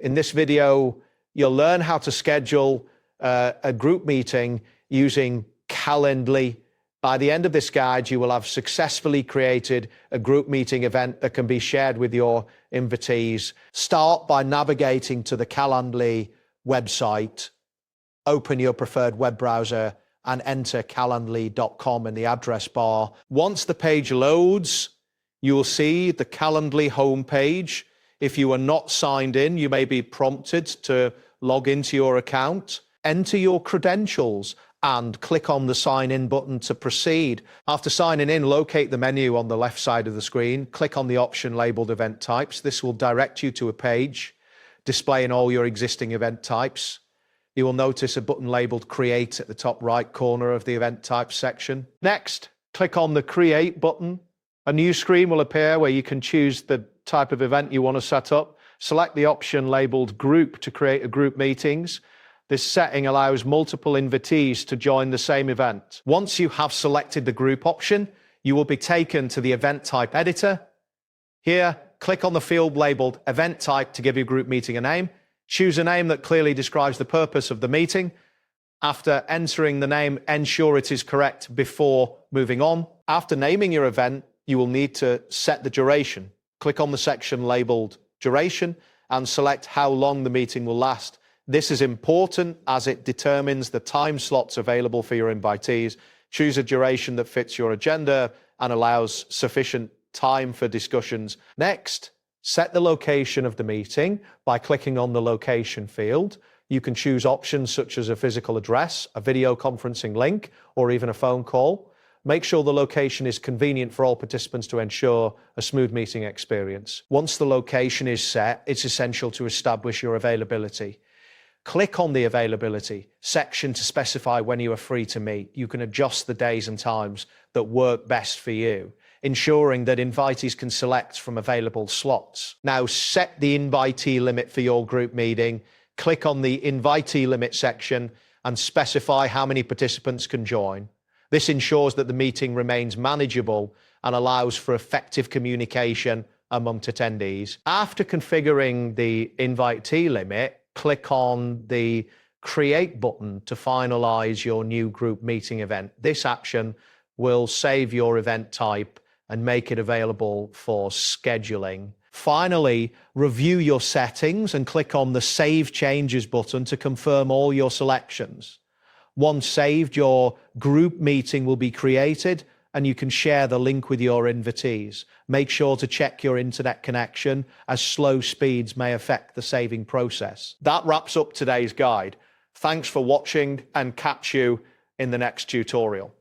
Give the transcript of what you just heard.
In this video, you'll learn how to schedule a group meeting using Calendly. By the end of this guide, you will have successfully created a group meeting event that can be shared with your invitees. Start by navigating to the Calendly website, open your preferred web browser, and enter calendly.com in the address bar. Once the page loads, you will see the Calendly homepage. If you are not signed in, you may be prompted to log into your account. Enter your credentials and click on the sign in button to proceed. After signing in, locate the menu on the left side of the screen. Click on the option labeled event types. This will direct you to a page displaying all your existing event types. You will notice a button labeled Create at the top right corner of the event types section. Next, click on the Create button. A new screen will appear where you can choose the type of event you want to set up. Select the option labeled Group to create a group meetings. This setting allows multiple invitees to join the same event. Once you have selected the group option, you will be taken to the event type editor. Here, click on the field labeled Event Type to give your group meeting a name. Choose a name that clearly describes the purpose of the meeting. After entering the name, ensure it is correct before moving on. After naming your event, you will need to set the duration. Click on the section labeled Duration and select how long the meeting will last. This is important as it determines the time slots available for your invitees. Choose a duration that fits your agenda and allows sufficient time for discussions. Next, set the location of the meeting by clicking on the location field. You can choose options such as a physical address, a video conferencing link, or even a phone call. Make sure the location is convenient for all participants to ensure a smooth meeting experience. Once the location is set, it's essential to establish your availability. Click on the availability section to specify when you are free to meet. You can adjust the days and times that work best for you, ensuring that invitees can select from available slots. Now set the invitee limit for your group meeting. Click on the invitee limit section and specify how many participants can join. This ensures that the meeting remains manageable and allows for effective communication among attendees. After configuring the invitee limit, click on the Create button to finalize your new group meeting event. This action will save your event type and make it available for scheduling. Finally, review your settings and click on the Save Changes button to confirm all your selections. Once saved, your group meeting will be created and you can share the link with your invitees. Make sure to check your internet connection as slow speeds may affect the saving process. That wraps up today's guide. Thanks for watching and catch you in the next tutorial.